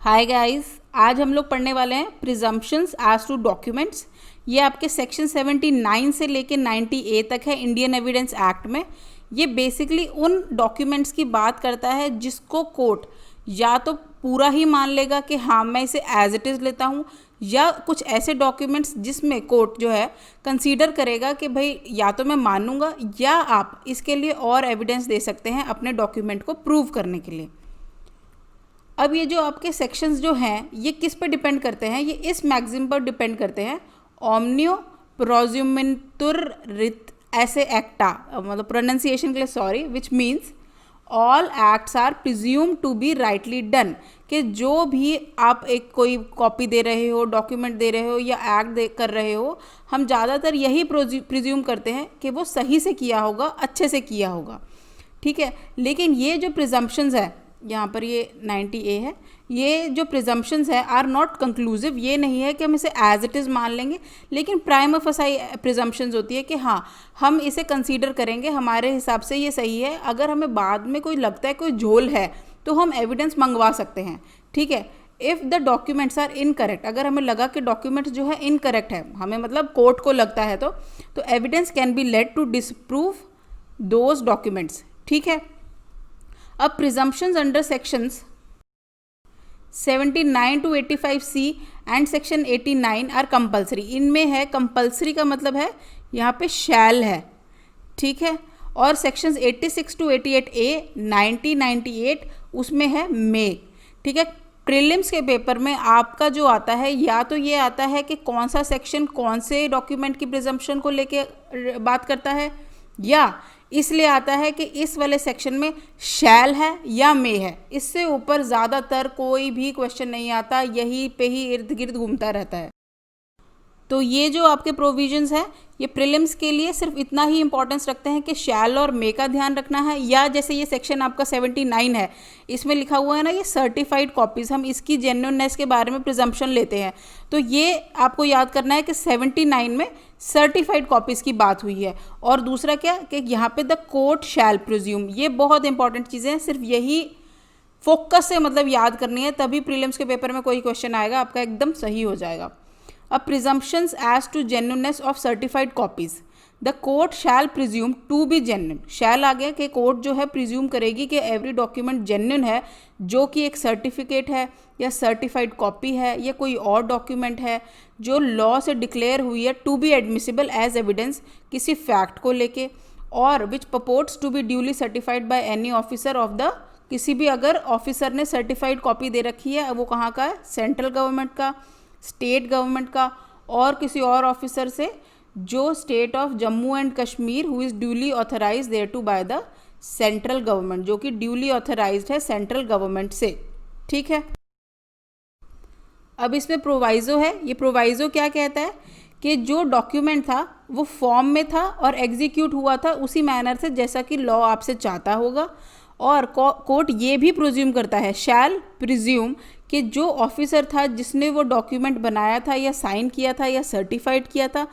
Hi guys, आज हम लोग पढ़ने वाले हैं प्रिजम्पशंस एज टू डॉक्यूमेंट्स। ये आपके सेक्शन 79 से लेके 90A तक है इंडियन एविडेंस एक्ट में। ये बेसिकली उन डॉक्यूमेंट्स की बात करता है जिसको कोर्ट या तो पूरा ही मान लेगा कि हाँ मैं इसे एज इट इज़ लेता हूँ, या कुछ ऐसे डॉक्यूमेंट्स जिसमें कोर्ट जो है कंसीडर करेगा कि भाई या तो मैं मानूंगा या आप इसके लिए और एविडेंस दे सकते हैं अपने डॉक्यूमेंट को प्रूव करने के लिए। अब ये जो आपके सेक्शंस जो हैं ये किस पर डिपेंड करते हैं? ये इस मैक्सिम पर डिपेंड करते हैं, ओमनियो प्रोज्यूमेंतुर रित ऐसे एक्टा, मतलब प्रोनाउंसिएशन के लिए sorry, which means all acts are presume to be rightly done. कि जो भी आप एक कोई कॉपी दे रहे हो, डॉक्यूमेंट दे रहे हो या एक्ट कर रहे हो, हम ज़्यादातर यही प्रिज्यूम करते हैं कि वो सही से किया होगा, अच्छे से किया होगा। ठीक है, लेकिन ये जो प्रिजम्पशंस है, यहाँ पर ये 90A है, ये जो प्रिजम्पशंस है आर नॉट कंक्लूसिव। ये नहीं है कि हम इसे एज इट इज़ मान लेंगे, लेकिन प्राइमा फेसाई प्रिजम्पशंस होती है कि हाँ हम इसे कंसीडर करेंगे, हमारे हिसाब से ये सही है। अगर हमें बाद में कोई लगता है कोई झोल है तो हम एविडेंस मंगवा सकते हैं। ठीक है, if the documents are incorrect, अगर हमें लगा कि डॉक्यूमेंट्स जो है इनकरेक्ट है, हमें मतलब कोर्ट को लगता है तो evidence can be led to disprove those documents. ठीक है, अब presumptions under sections 79 to 85C and section 89 are compulsory. इनमें है कंपल्सरी का मतलब है यहाँ पे शैल है। ठीक है, और सेक्शंस 86 to 88A 90 98 उसमें है मे। ठीक है, प्रीलिम्स के पेपर में आपका जो आता है या तो ये आता है कि कौन सा सेक्शन कौन से डॉक्यूमेंट की प्रिजम्पशन को लेके बात करता है, या इसलिए आता है कि इस वाले सेक्शन में शैल है या मे है। इससे ऊपर ज़्यादातर कोई भी क्वेश्चन नहीं आता, यही पे ही इर्द गिर्द घूमता रहता है। तो ये जो आपके प्रोविजंस हैं ये प्रीलिम्स के लिए सिर्फ इतना ही इंपॉर्टेंस रखते हैं कि शैल और मे का ध्यान रखना है। या जैसे ये सेक्शन आपका 79 है, इसमें लिखा हुआ है ना ये सर्टिफाइड कॉपीज़, हम इसकी जेन्युइननेस के बारे में प्रिजम्पशन लेते हैं। तो ये आपको याद करना है कि 79 में सर्टिफाइड कॉपीज़ की बात हुई है। और दूसरा क्या कि यहाँ पे द कोर्ट शैल प्रिज्यूम, ये बहुत इंपॉर्टेंट चीज़ें हैं, सिर्फ यही फोकस से मतलब याद करनी है, तभी प्रीलिम्स के पेपर में कोई क्वेश्चन आएगा आपका एकदम सही हो जाएगा। अब presumptions as to genuineness of certified copies, the court shall presume to be genuine. Shall आ गया कि कोर्ट जो है प्रिज्यूम करेगी कि एवरी डॉक्यूमेंट जेन्युइन है, जो कि एक सर्टिफिकेट है या सर्टिफाइड कॉपी है या कोई और डॉक्यूमेंट है जो लॉ से डिक्लेयर हुई है to be admissible as evidence किसी फैक्ट को लेके, और which purports to be duly certified by any officer of the, किसी भी अगर ऑफिसर ने सर्टिफाइड कॉपी दे रखी है, वो कहाँ का है, सेंट्रल गवर्नमेंट का, स्टेट गवर्नमेंट का, और किसी और ऑफिसर से जो state of Jammu and Kashmir who is duly authorise there to by the central government, जो कि ड्यूली ऑथराइज्ड है सेंट्रल गवर्नमेंट से। ठीक है, अब इसमें प्रोवाइज़ो है। ये प्रोवाइज़ो क्या कहता है कि जो डॉक्यूमेंट था वो फॉर्म में था और एग्जीक्यूट हुआ था उसी मैनर से जैसा कि लॉ आपसे चाहता होगा। और कोर्ट ये भी प्रिज्यूम करता है, शैल प्रिज्यूम, कि जो ऑफिसर था जिसने वो डॉक्यूमेंट बनाया था या साइन किया था या सर्टिफाइड किया था,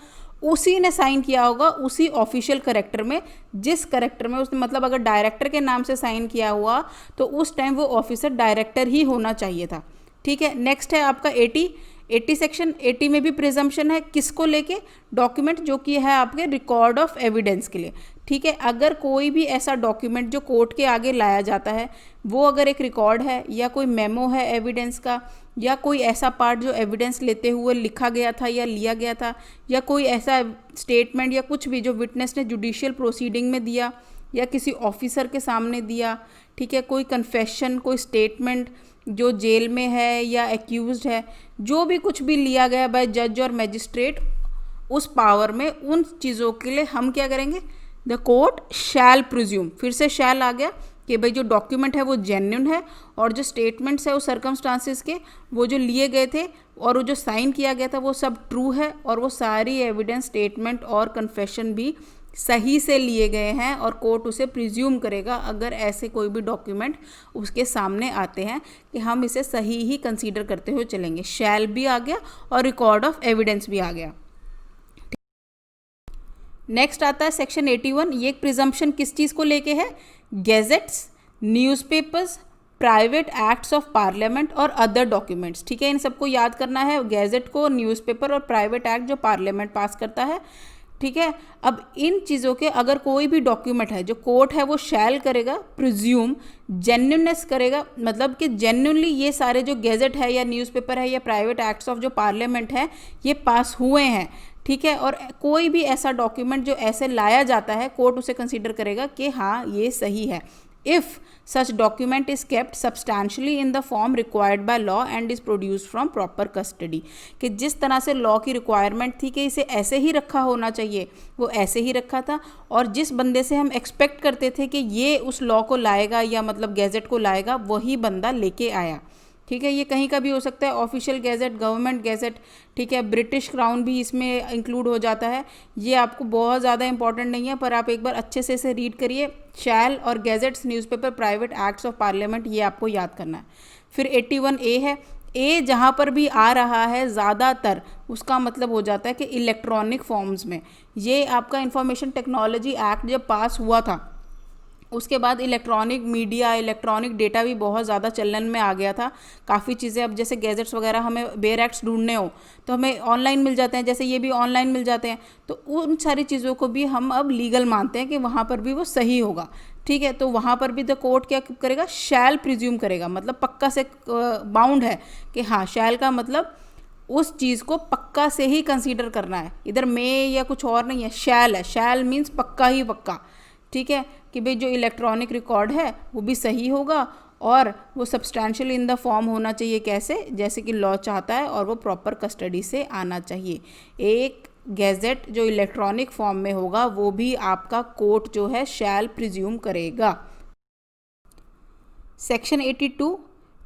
उसी ने साइन किया होगा उसी ऑफिशियल करेक्टर में, जिस करेक्टर में उसने, मतलब अगर डायरेक्टर के नाम से साइन किया हुआ तो उस टाइम वो ऑफिसर डायरेक्टर ही होना चाहिए था। ठीक है, नेक्स्ट है आपका 80 सेक्शन 80 में भी प्रिजम्पशन है, किसको लेके, डॉक्यूमेंट जो कि है आपके रिकॉर्ड ऑफ एविडेंस के लिए। ठीक है, अगर कोई भी ऐसा डॉक्यूमेंट जो कोर्ट के आगे लाया जाता है वो अगर एक रिकॉर्ड है या कोई मेमो है एविडेंस का, या कोई ऐसा पार्ट जो एविडेंस लेते हुए लिखा गया था या लिया गया था, या कोई ऐसा स्टेटमेंट या कुछ भी जो विटनेस ने जुडिशियल प्रोसीडिंग में दिया या किसी ऑफिसर के सामने दिया। ठीक है, कोई कन्फेशन, कोई स्टेटमेंट जो जेल में है या एक्यूज्ड है, जो भी कुछ भी लिया गया बाय जज और मजिस्ट्रेट उस पावर में, उन चीज़ों के लिए हम क्या करेंगे, द कोर्ट शैल प्रिज्यूम, फिर से शैल आ गया कि भाई जो डॉक्यूमेंट है वो जेन्युइन है, और जो स्टेटमेंट्स है वो सर्कमस्टांसिस के वो जो लिए गए थे और वो जो साइन किया गया था वो सब ट्रू है, और वो सारी एविडेंस, स्टेटमेंट और कन्फेशन भी सही से लिए गए हैं, और कोर्ट उसे प्रिज्यूम करेगा अगर ऐसे कोई भी डॉक्यूमेंट उसके सामने आते हैं कि हम इसे सही ही कंसीडर करते हुए चलेंगे। शैल भी आ गया और रिकॉर्ड ऑफ एविडेंस भी आ गया। नेक्स्ट आता है सेक्शन 81। ये एक प्रिजम्पशन किस चीज़ को लेके है, gadgets, newspapers, private acts of parliament और अदर डॉक्यूमेंट्स। ठीक है, इन सबको याद करना है, गैजेट को, न्यूज़पेपर और प्राइवेट एक्ट जो पार्लियामेंट पास करता है। ठीक है, अब इन चीज़ों के अगर कोई भी डॉक्यूमेंट है जो कोर्ट है वो शैल करेगा, प्रिज्यूम, जेन्युइननेस करेगा, मतलब कि जेन्युइनली ये सारे जो गैजेट है या न्यूज़पेपर है या प्राइवेट एक्ट्स ऑफ जो पार्लियामेंट है ये पास हुए हैं। ठीक है, और कोई भी ऐसा डॉक्यूमेंट जो ऐसे लाया जाता है कोर्ट उसे कंसीडर करेगा कि हाँ ये सही है। If such document is kept substantially in the form required by law and is produced from proper custody, कि जिस तरह से लॉ की रिक्वायरमेंट थी कि इसे ऐसे ही रखा होना चाहिए वो ऐसे ही रखा था, और जिस बंदे से हम एक्सपेक्ट करते थे कि ये उस लॉ को लाएगा या मतलब गैजेट को लाएगा वही बंदा लेके आया। ठीक है, ये कहीं का भी हो सकता है, ऑफिशियल गैजेट, गवर्नमेंट गैजेट। ठीक है, ब्रिटिश क्राउन भी इसमें इंक्लूड हो जाता है। ये आपको बहुत ज़्यादा इंपॉर्टेंट नहीं है पर आप एक बार अच्छे से इसे रीड करिए। शैल और gadgets, newspaper, private acts of parliament, ये आपको याद करना है। फिर 81A है। ए जहाँ पर भी आ रहा है ज़्यादातर उसका मतलब हो जाता है कि इलेक्ट्रॉनिक फॉर्म्स में। ये आपका इंफॉर्मेशन टेक्नोलॉजी एक्ट जब पास हुआ था उसके बाद इलेक्ट्रॉनिक मीडिया, इलेक्ट्रॉनिक डेटा भी बहुत ज़्यादा चलन में आ गया था। काफ़ी चीज़ें अब जैसे गैजेट्स वगैरह हमें बेयर एक्ट्स ढूंढने हो तो हमें ऑनलाइन मिल जाते हैं, जैसे ये भी ऑनलाइन मिल जाते हैं, तो उन सारी चीज़ों को भी हम अब लीगल मानते हैं कि वहाँ पर भी वो सही होगा। ठीक है, तो वहाँ पर भी द कोर्ट क्या करेगा, शैल प्रिज्यूम करेगा, मतलब पक्का से बाउंड है कि हाँ शैल का मतलब उस चीज़ को पक्का से ही कंसीडर करना है, इधर मे या कुछ और नहीं है, शैल है। शैल मीन्स पक्का ही पक्का। ठीक है, कि भाई जो इलेक्ट्रॉनिक रिकॉर्ड है वो भी सही होगा और वो सब्सटैंशियल इन द फॉर्म होना चाहिए, कैसे, जैसे कि लॉ चाहता है, और वो प्रॉपर कस्टडी से आना चाहिए। एक गैजेट जो इलेक्ट्रॉनिक फॉर्म में होगा वो भी आपका कोर्ट जो है शैल प्रिज्यूम करेगा। सेक्शन 82,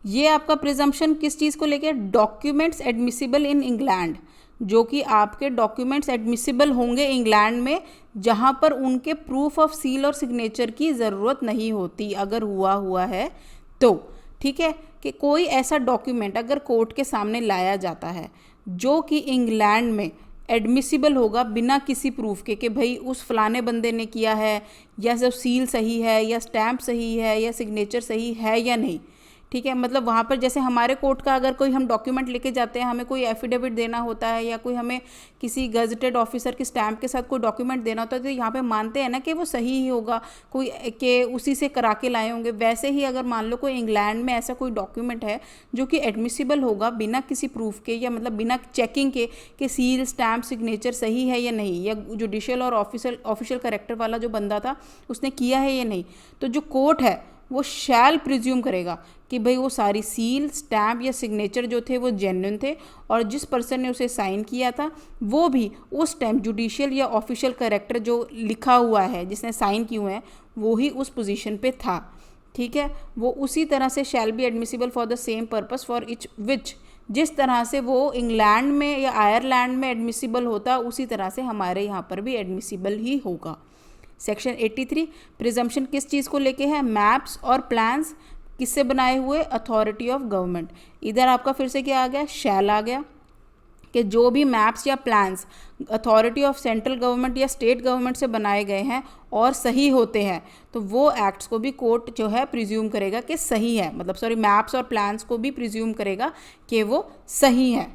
ये आपका प्रिजम्पशन किस चीज़ को लेके, डॉक्यूमेंट्स एडमिसिबल इन इंग्लैंड, जो कि आपके डॉक्यूमेंट्स एडमिसिबल होंगे इंग्लैंड में जहाँ पर उनके प्रूफ ऑफ सील और सिग्नेचर की ज़रूरत नहीं होती, अगर हुआ है तो। ठीक है, कि कोई ऐसा डॉक्यूमेंट अगर कोर्ट के सामने लाया जाता है जो कि इंग्लैंड में एडमिसिबल होगा बिना किसी प्रूफ के कि भाई उस फलाने बंदे ने किया है, या जो सील सही है या स्टैम्प सही है या सिग्नेचर सही है या नहीं। ठीक है, मतलब वहाँ पर जैसे हमारे कोर्ट का अगर कोई हम डॉक्यूमेंट लेके जाते हैं, हमें कोई एफिडेविट देना होता है या कोई हमें किसी गजटेड ऑफिसर की स्टैम्प के साथ कोई डॉक्यूमेंट देना होता है, तो यहाँ पे मानते हैं ना कि वो सही ही होगा, कोई के उसी से करा के लाए होंगे। वैसे ही अगर मान लो कोई इंग्लैंड में ऐसा कोई डॉक्यूमेंट है जो कि एडमिसिबल होगा बिना किसी प्रूफ के या मतलब बिना चेकिंग के कि सील स्टैम्प सिग्नेचर सही है या नहीं, या जुडिशियल और ऑफिशियल करेक्टर वाला जो बंदा था उसने किया है या नहीं, तो जो कोर्ट है वो शैल प्रिज्यूम करेगा कि भाई वो सारी सील, स्टैम्प या सिग्नेचर जो थे वो जेन्युइन थे, और जिस पर्सन ने उसे साइन किया था वो भी उस टाइम जुडिशियल या ऑफिशियल करेक्टर जो लिखा हुआ है जिसने साइन किए हुए हैं वो ही उस पोजीशन पे था। ठीक है, वो उसी तरह से shall be admissible for the same purpose for each which, जिस तरह से वो इंग्लैंड में या आयरलैंड में एडमिसिबल होता उसी तरह से हमारे यहाँ पर भी एडमिसिबल ही होगा। सेक्शन 83, प्रिजम्पशन किस चीज़ को लेके है, मैप्स और प्लान्स किससे बनाए हुए, अथॉरिटी ऑफ गवर्नमेंट। इधर आपका फिर से क्या आ गया, शैल आ गया, कि जो भी मैप्स या plans authority of central government या स्टेट गवर्नमेंट से बनाए गए हैं और सही होते हैं तो वो एक्ट्स को भी कोर्ट जो है प्रिज्यूम करेगा कि सही है, मतलब सॉरी मैप्स और प्लान्स को भी प्रिज्यूम करेगा कि वो सही है।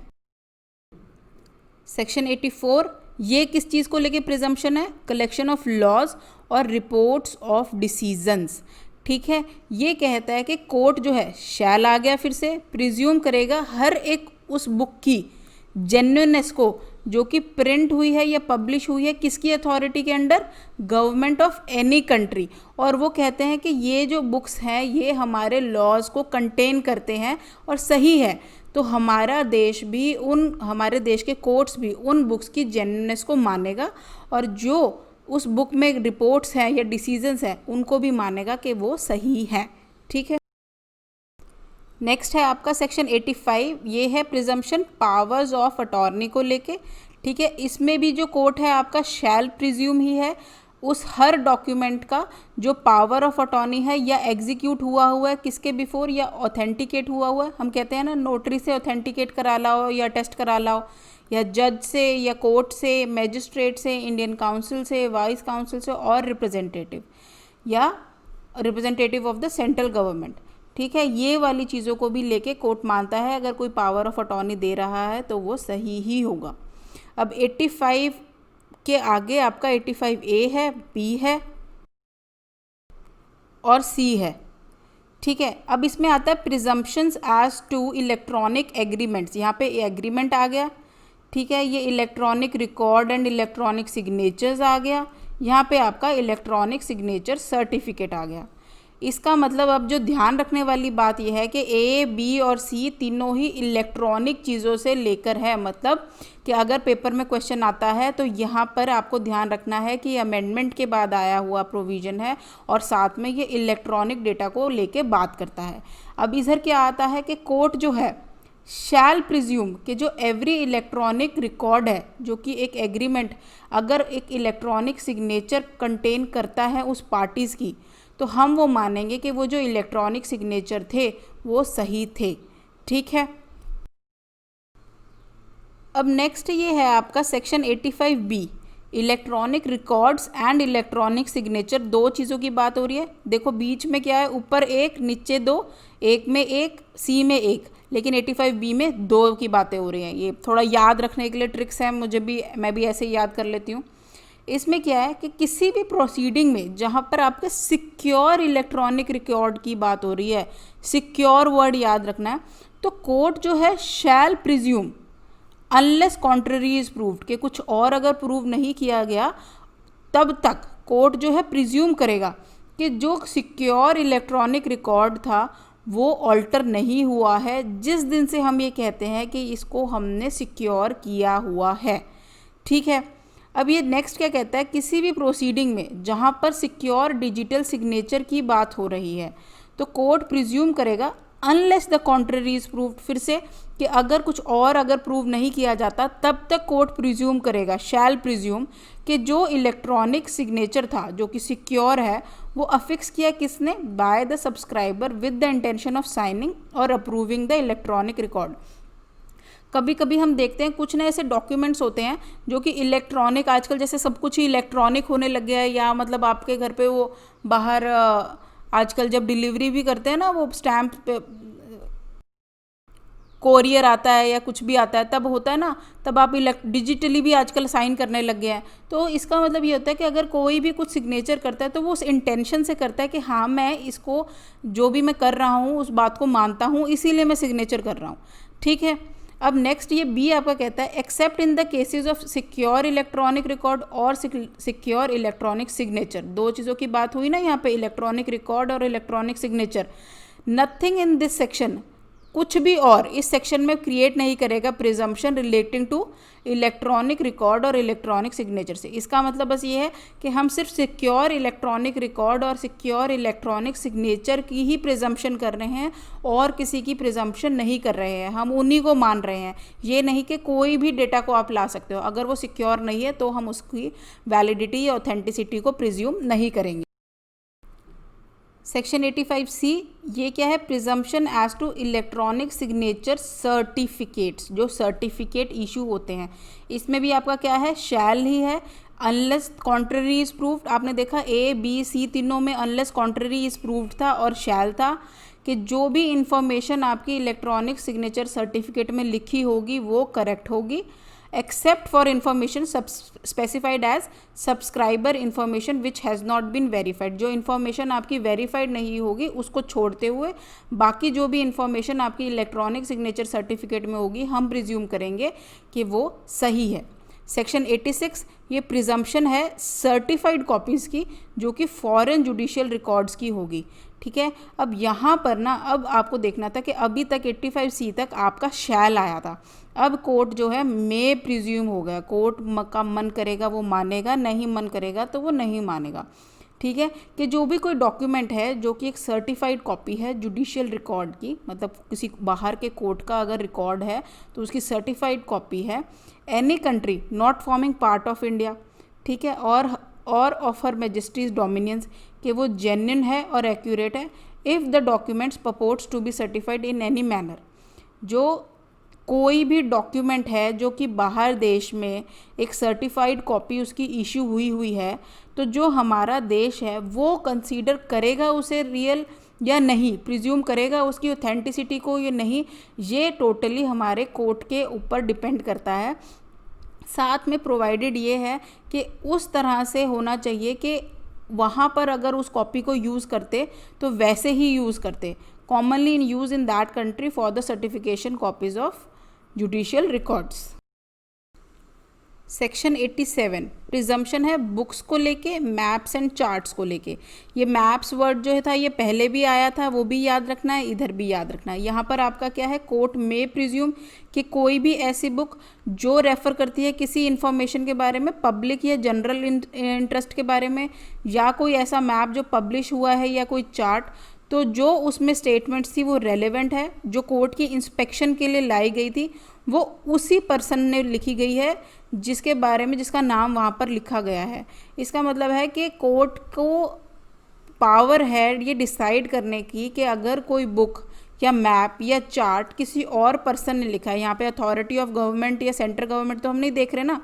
सेक्शन 84, ये किस चीज़ को लेके प्रिजम्पशन है, कलेक्शन ऑफ लॉज और रिपोर्ट्स ऑफ डिसीजंस। ठीक है, ये कहता है कि कोर्ट जो है शैल आ गया, फिर से प्रिज्यूम करेगा हर एक उस बुक की जेन्युइननेस को जो कि प्रिंट हुई है या पब्लिश हुई है, किसकी अथॉरिटी के under, government of any country. और वो कहते हैं कि ये जो बुक्स हैं ये हमारे लॉज को कंटेन करते हैं और सही है, तो हमारा देश भी हमारे देश के कोर्ट्स भी उन बुक्स की जेन्युइननेस को मानेगा, और जो उस बुक में रिपोर्ट्स हैं या डिसीजंस हैं उनको भी मानेगा कि वो सही हैं। ठीक है, नेक्स्ट है आपका सेक्शन 85, ये है प्रिजम्पशन पावर्स ऑफ अटॉर्नी को लेके। ठीक है, इसमें भी जो कोर्ट है आपका शैल प्रिज्यूम ही है उस हर डॉक्यूमेंट का जो पावर ऑफ अटॉर्नी है या एग्जीक्यूट हुआ है किसके बिफोर या ऑथेंटिकेट हुआ है, हम कहते हैं ना नोटरी से ऑथेंटिकेट करा लाओ या टेस्ट करा लाओ, या जज से या कोर्ट से, मैजिस्ट्रेट से, इंडियन काउंसिल से, वाइस काउंसिल से, और representative of the central government. ठीक है, ये वाली चीज़ों को भी लेके कोर्ट मानता है अगर कोई पावर ऑफ अटॉर्नी दे रहा है तो वो सही ही होगा। अब 85 के आगे आपका 85A है, B है और C है। ठीक है, अब इसमें आता है presumptions as to electronic agreements. यहाँ पे एग्रीमेंट आ गया। ठीक है, ये electronic record and electronic signatures आ गया। यहाँ पे आपका इलेक्ट्रॉनिक सिग्नेचर सर्टिफिकेट आ गया। इसका मतलब अब जो ध्यान रखने वाली बात यह है कि A, B और C तीनों ही इलेक्ट्रॉनिक चीज़ों से लेकर है। मतलब कि अगर पेपर में क्वेश्चन आता है तो यहाँ पर आपको ध्यान रखना है कि अमेंडमेंट के बाद आया हुआ प्रोविज़न है और साथ में ये इलेक्ट्रॉनिक डेटा को लेके बात करता है। अब इधर क्या आता है कि कोर्ट जो है शैल प्रिज्यूम कि जो एवरी इलेक्ट्रॉनिक रिकॉर्ड है जो कि एक एग्रीमेंट अगर एक इलेक्ट्रॉनिक सिग्नेचर कंटेन करता है उस पार्टीज़ की, तो हम वो मानेंगे कि वो जो इलेक्ट्रॉनिक सिग्नेचर थे वो सही थे। ठीक है, अब नेक्स्ट ये है आपका section 85B, electronic records and electronic signature. दो चीज़ों की बात हो रही है। देखो बीच में क्या है, ऊपर एक नीचे दो, एक में एक, सी में एक, लेकिन 85B में दो की बातें हो रही हैं। ये थोड़ा याद रखने के लिए ट्रिक्स हैं, मैं भी ऐसे ही याद कर लेती हूँ। इसमें क्या है कि किसी भी प्रोसीडिंग में जहाँ पर आपके सिक्योर इलेक्ट्रॉनिक रिकॉर्ड की बात हो रही है, सिक्योर वर्ड याद रखना है, तो कोर्ट जो है शैल presume unless contrary is proved कि कुछ और अगर प्रूव नहीं किया गया तब तक कोर्ट जो है प्रिज्यूम करेगा कि जो सिक्योर इलेक्ट्रॉनिक रिकॉर्ड था वो ऑल्टर नहीं हुआ है जिस दिन से हम ये कहते हैं कि इसको हमने सिक्योर किया हुआ है। ठीक है, अब ये नेक्स्ट क्या कहता है, किसी भी प्रोसीडिंग में जहाँ पर सिक्योर डिजिटल सिग्नेचर की बात हो रही है तो कोर्ट प्रिज्यूम करेगा unless the contrary is proved, फिर से कि अगर कुछ और अगर प्रूव नहीं किया जाता तब तक कोर्ट प्रिज्यूम करेगा, शैल प्रिज्यूम कि जो इलेक्ट्रॉनिक सिग्नेचर था जो कि सिक्योर है वो अफिक्स किया किसने, by the subscriber with the intention of signing और अप्रूविंग द इलेक्ट्रॉनिक रिकॉर्ड। कभी कभी हम देखते हैं कुछ ना ऐसे डॉक्यूमेंट्स होते हैं जो कि इलेक्ट्रॉनिक, आजकल जैसे सब कुछ ही इलेक्ट्रॉनिक होने लग गया है, या मतलब आपके घर पे वो बाहर आजकल जब डिलीवरी भी करते हैं ना वो स्टैम्प पे कोरियर आता है या कुछ भी आता है तब होता है ना, तब आप डिजिटली भी आजकल साइन करने लग गए हैं। तो इसका मतलब ये होता है कि अगर कोई भी कुछ सिग्नेचर करता है तो वो उस इंटेंशन से करता है कि हाँ मैं इसको जो भी मैं कर रहा हूँ उस बात को मानता हूँ इसीलिए मैं सिग्नेचर कर रहा हूँ। ठीक है, अब नेक्स्ट ये बी आपका कहता है except in the cases of secure electronic record और सिक्योर इलेक्ट्रॉनिक सिग्नेचर। दो चीज़ों की बात हुई ना यहाँ पे, इलेक्ट्रॉनिक रिकॉर्ड और electronic signature. Nothing in this section, कुछ भी और इस सेक्शन में क्रिएट नहीं करेगा presumption relating to electronic record और इलेक्ट्रॉनिक सिग्नेचर से। इसका मतलब बस ये है कि हम सिर्फ सिक्योर इलेक्ट्रॉनिक रिकॉर्ड और सिक्योर इलेक्ट्रॉनिक सिग्नेचर की ही प्रिजम्पशन कर रहे हैं और किसी की प्रिजम्पशन नहीं कर रहे हैं, हम उन्हीं को मान रहे हैं। ये नहीं कि कोई भी डेटा को आप ला सकते हो, अगर वो सिक्योर नहीं है तो हम उसकी वैलिडिटी या ऑथेंटिसिटी को प्रिज्यूम नहीं करेंगे। सेक्शन 85C ये क्या है, presumption as to electronic signature certificates. जो सर्टिफिकेट इशू होते हैं इसमें भी आपका क्या है, शैल ही है अनलेस कॉन्ट्ररी इज प्रूव्ड। आपने देखा A, B, C तीनों में अनलेस कॉन्ट्ररी इज प्रूव्ड था और शैल था कि जो भी इंफॉर्मेशन आपकी इलेक्ट्रॉनिक सिग्नेचर सर्टिफिकेट में लिखी होगी वो करेक्ट होगी, except for information specified as subscriber information which has not been verified. जो इन्फॉर्मेशन आपकी वेरीफाइड नहीं होगी उसको छोड़ते हुए बाकी जो भी इंफॉर्मेशन आपकी इलेक्ट्रॉनिक सिग्नेचर सर्टिफिकेट में होगी हम प्रिज्यूम करेंगे कि वो सही है। सेक्शन 86 ये प्रिजम्पशन है सर्टिफाइड कॉपीज़ की जो कि फॉरेन जुडिशियल रिकॉर्ड्स की होगी। ठीक है, अब यहाँ पर ना अब आपको देखना था कि अभी तक 85C तक आपका शैल आया था, अब कोर्ट जो है मे प्रिज्यूम हो गया। कोर्ट का मन करेगा वो मानेगा, नहीं मन करेगा तो वो नहीं मानेगा। ठीक है, कि जो भी कोई डॉक्यूमेंट है जो कि एक सर्टिफाइड कॉपी है जुडिशियल रिकॉर्ड की, मतलब किसी बाहर के कोर्ट का अगर रिकॉर्ड है तो उसकी सर्टिफाइड कॉपी है, any country not forming part of India, ठीक है, और ऑफ हर मैजेस्टीज डोमिनियंस, कि वो जेन्युइन है और एक्यूरेट है, if the documents purports to be certified in any manner. जो कोई भी डॉक्यूमेंट है जो कि बाहर देश में एक सर्टिफाइड कॉपी उसकी इशू हुई है तो जो हमारा देश है वो कंसीडर करेगा उसे रियल या नहीं, प्रिज्यूम करेगा उसकी ऑथेंटिसिटी को या नहीं, ये टोटली हमारे कोर्ट के ऊपर डिपेंड करता है। साथ में प्रोवाइडेड ये है कि उस तरह से होना चाहिए कि वहाँ पर अगर उस कॉपी को यूज़ करते तो वैसे ही यूज़ करते, commonly in use in that country for the certification copies of judicial records. Section 87 presumption है बुक्स को लेके, मैप्स एंड चार्ट्स को लेके। ये मैप्स वर्ड जो था ये पहले भी आया था, वो भी याद रखना है, इधर भी याद रखना है। यहाँ पर आपका क्या है, कोर्ट में प्रिज्यूम कि कोई भी ऐसी बुक जो रेफ़र करती है किसी इन्फॉर्मेशन के बारे में, पब्लिक या जनरल इंटरेस्ट के बारे में, या कोई ऐसा मैप जो पब्लिश हुआ है या कोई चार्ट, तो जो उसमें स्टेटमेंट्स थी वो रेलेवेंट है, जो कोर्ट की इंस्पेक्शन के लिए लाई गई थी, वो उसी पर्सन ने लिखी गई है जिसके बारे में, जिसका नाम वहाँ पर लिखा गया है। इसका मतलब है कि कोर्ट को पावर है ये डिसाइड करने की कि अगर कोई बुक या मैप या चार्ट किसी और पर्सन ने लिखा है, यहाँ पे अथॉरिटी ऑफ गवर्नमेंट या सेंट्रल गवर्नमेंट तो हम नहीं देख रहे ना,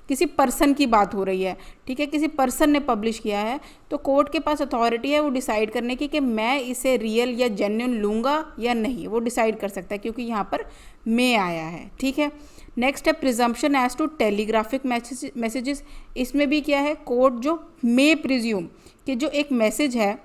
किसी पर्सन की बात हो रही है, ठीक है, किसी पर्सन ने पब्लिश किया है, तो कोर्ट के पास अथॉरिटी है वो डिसाइड करने की कि मैं इसे रियल या जेन्युइन लूँगा या नहीं, वो डिसाइड कर सकता है क्योंकि यहाँ पर मे आया है, ठीक है। नेक्स्ट है presumption as to telegraphic messages. इसमें भी क्या है, कोर्ट जो मे प्रिज्यूम कि जो एक मैसेज है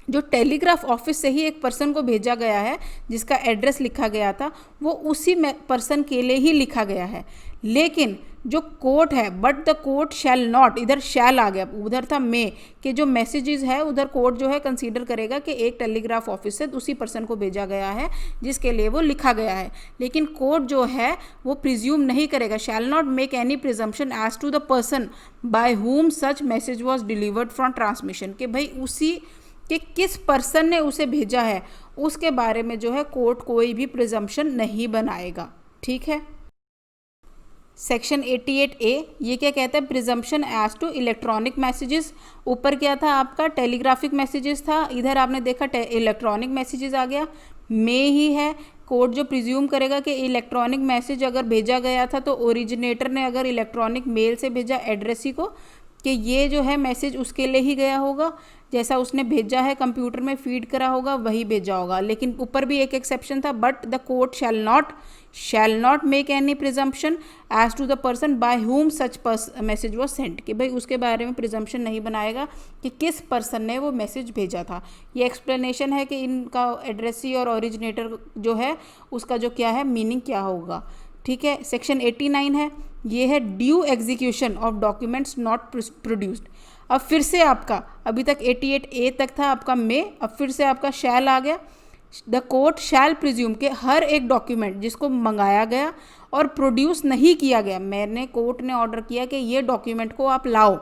जो टेलीग्राफ ऑफिस से ही एक पर्सन को भेजा गया है, जिसका एड्रेस लिखा गया था, वो उसी पर्सन के लिए ही लिखा गया है। लेकिन जो कोर्ट है, but the court shall not, इधर शैल आ गया, उधर था मे, कि जो मैसेजेस है उधर कोर्ट जो है कंसीडर करेगा कि एक टेलीग्राफ ऑफिस से उसी पर्सन को भेजा गया है जिसके लिए वो लिखा गया है। लेकिन कोर्ट जो है वो प्रिज्यूम नहीं करेगा, shall not make any presumption as to the person by whom such message was delivered from transmission, कि भाई उसी कि किस पर्सन ने उसे भेजा है उसके बारे में जो है कोर्ट कोई भी प्रिजम्पशन नहीं बनाएगा, ठीक है। सेक्शन 88A ये क्या कहता है, presumption as to electronic messages. ऊपर क्या था आपका, टेलीग्राफिक मैसेजेस था, इधर आपने देखा इलेक्ट्रॉनिक मैसेजेस आ गया, में ही है। कोर्ट जो प्रिज्यूम करेगा कि इलेक्ट्रॉनिक मैसेज अगर भेजा गया था तो ओरिजिनेटर ने अगर इलेक्ट्रॉनिक मेल से भेजा एड्रेसी को, कि ये जो है मैसेज उसके लिए ही गया होगा, जैसा उसने भेजा है कंप्यूटर में फीड करा होगा वही भेजा होगा। लेकिन ऊपर भी एक एक्सेप्शन था, but the court shall not make any presumption as to the person by whom such message was sent, कि भाई उसके बारे में प्रिजम्पशन नहीं बनाएगा कि किस पर्सन ने वो मैसेज भेजा था। ये एक्सप्लेनेशन है कि इनका एड्रेसी और ओरिजिनेटर जो है उसका जो क्या है मीनिंग क्या होगा, ठीक है। सेक्शन 89 है, ये है due execution of documents not produced. अब फिर से आपका, अभी तक 88A तक था आपका मे, अब फिर से आपका शैल आ गया। द कोर्ट शैल प्रिज्यूम के हर एक डॉक्यूमेंट जिसको मंगाया गया और प्रोड्यूस नहीं किया गया, मैंने कोर्ट ने ऑर्डर किया कि ये डॉक्यूमेंट को आप लाओ,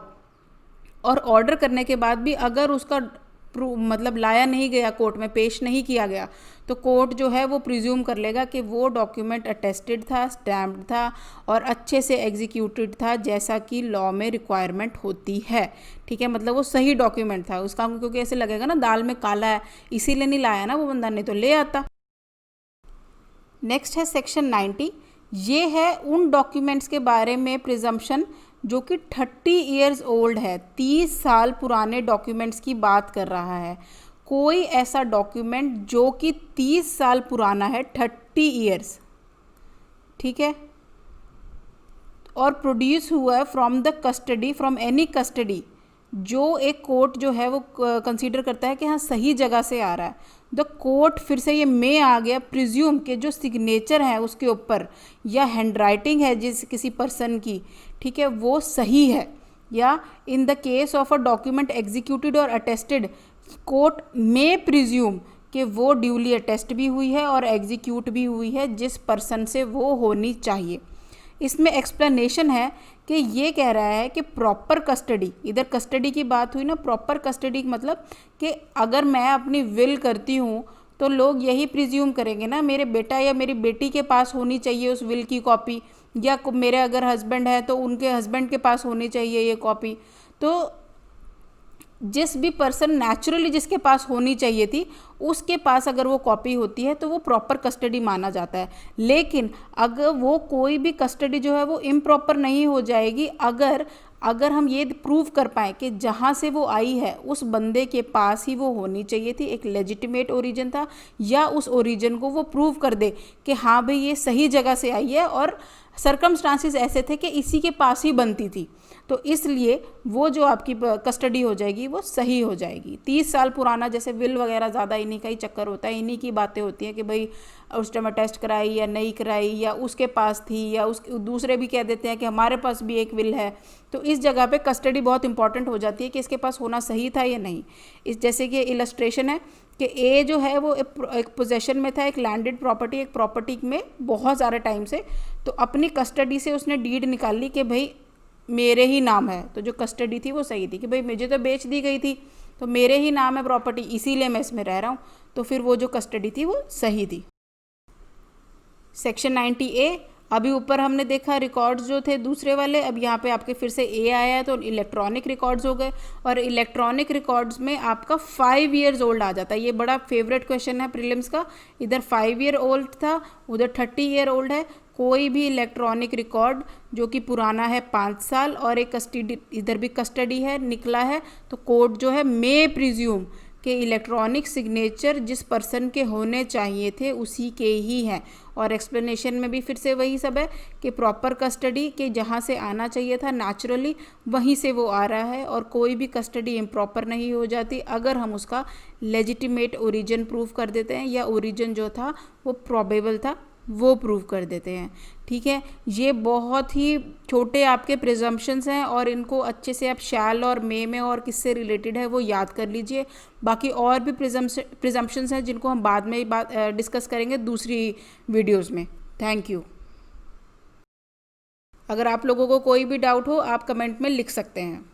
और ऑर्डर करने के बाद भी अगर उसका मतलब लाया नहीं गया, कोर्ट में पेश नहीं किया गया, तो कोर्ट जो है वो प्रिज्यूम कर लेगा कि वो डॉक्यूमेंट अटेस्टेड था, स्टैम्प्ड था और अच्छे से एग्जीक्यूटेड था जैसा कि लॉ में रिक्वायरमेंट होती है, ठीक है। मतलब वो सही डॉक्यूमेंट था उसका, क्योंकि ऐसे लगेगा ना दाल में काला है इसीलिए नहीं लाया ना वो बंदा, नहीं तो ले आता। नेक्स्ट है सेक्शन 90, ये है उन डॉक्यूमेंट्स के बारे में प्रिजम्पशन जो कि 30 ईयर्स ओल्ड है, 30 साल पुराने डॉक्यूमेंट्स की बात कर रहा है। कोई ऐसा डॉक्यूमेंट जो कि 30 साल पुराना है, 30 ईयर्स, ठीक है, और प्रोड्यूस हुआ है from the custody, from any custody, जो एक कोर्ट जो है वो कंसीडर करता है कि हाँ सही जगह से आ रहा है। द कोर्ट, फिर से ये में आ गया, प्रिज्यूम के जो सिग्नेचर है उसके ऊपर या हैंडराइटिंग है जिस किसी पर्सन की, ठीक है, वो सही है, या in the case of a document executed और अटेस्टेड, कोर्ट में प्रिज्यूम कि वो ड्यूली अटेस्ट भी हुई है और एग्जीक्यूट भी हुई है जिस पर्सन से वो होनी चाहिए। इसमें एक्सप्लेनेशन है कि ये कह रहा है कि प्रॉपर कस्टडी, इधर कस्टडी की बात हुई ना, प्रॉपर कस्टडी मतलब कि अगर मैं अपनी विल करती हूँ तो लोग यही प्रिज्यूम करेंगे ना मेरे बेटा या मेरी बेटी के पास होनी चाहिए उस विल की कॉपी, या मेरे अगर हस्बैंड है तो उनके हस्बैंड के पास होनी चाहिए ये कॉपी। तो जिस भी पर्सन नेचुरली जिसके पास होनी चाहिए थी उसके पास अगर वो कॉपी होती है तो वो प्रॉपर कस्टडी माना जाता है। लेकिन अगर वो कोई भी कस्टडी जो है वो इम्प्रॉपर नहीं हो जाएगी अगर अगर हम ये प्रूव कर पाएँ कि जहाँ से वो आई है उस बंदे के पास ही वो होनी चाहिए थी, एक लेजिटिमेट ओरिजिन था, या उस ओरिजिन को वो प्रूव कर दे कि हाँ भाई ये सही जगह से आई है और सर्कमस्टांसिस ऐसे थे कि इसी के पास ही बनती थी, तो इसलिए वो जो आपकी कस्टडी हो जाएगी वो सही हो जाएगी। 30 साल पुराना जैसे विल वगैरह ज़्यादा इन्हीं का ही चक्कर होता है, इन्हीं की बातें होती हैं कि भाई उस टाइम टेस्ट कराई या नहीं कराई, या उसके पास थी, या उस दूसरे भी कह देते हैं कि हमारे पास भी एक विल है। तो इस जगह पे कस्टडी बहुत इंपॉर्टेंट हो जाती है कि इसके पास होना सही था या नहीं। इस जैसे कि इलस्ट्रेशन है कि ए जो है वो एक पोजेशन में था, एक लैंडेड प्रॉपर्टी, एक प्रॉपर्टी में बहुत सारे टाइम से, तो अपनी कस्टडी से उसने डीड निकाल ली कि भाई मेरे ही नाम है। तो जो कस्टडी थी वो सही थी कि भाई मुझे तो बेच दी गई थी, तो मेरे ही नाम है प्रॉपर्टी, इसीलिए मैं इसमें रह रहा हूँ, तो फिर वो जो कस्टडी थी वो सही थी। सेक्शन 90A, अभी ऊपर हमने देखा रिकॉर्ड्स जो थे दूसरे वाले, अब यहाँ पे आपके फिर से ए आया है, तो इलेक्ट्रॉनिक रिकॉर्ड्स हो गए। और इलेक्ट्रॉनिक रिकॉर्ड्स में आपका 5 ईयर्स ओल्ड आ जाता है, ये बड़ा फेवरेट क्वेश्चन है प्रीलिम्स का। इधर 5 ईयर ओल्ड था, उधर 30 ईयर ओल्ड है। कोई भी इलेक्ट्रॉनिक रिकॉर्ड जो कि पुराना है 5 साल और एक कस्टडी, इधर भी कस्टडी है निकला है, तो कोर्ट जो है मे प्रिज्यूम कि इलेक्ट्रॉनिक सिग्नेचर जिस पर्सन के होने चाहिए थे उसी के ही हैं। और एक्सप्लेनेशन में भी फिर से वही सब है कि प्रॉपर कस्टडी के जहाँ से आना चाहिए था नेचुरली वहीं से वो आ रहा है, और कोई भी कस्टडी इम्प्रॉपर नहीं हो जाती अगर हम उसका लेजिटिमेट ओरिजिन प्रूव कर देते हैं, या ओरिजिन जो था वो प्रोबेबल था वो प्रूव कर देते हैं। ठीक है, ये बहुत ही छोटे आपके प्रिजम्पशंस हैं और इनको अच्छे से आप शैल और मे में और किससे रिलेटेड है वो याद कर लीजिए। बाकी और भी प्रिजम्पशंस हैं जिनको हम बाद में डिस्कस करेंगे दूसरी वीडियोस में। Thank you. अगर आप लोगों को कोई भी डाउट हो आप कमेंट में लिख सकते हैं।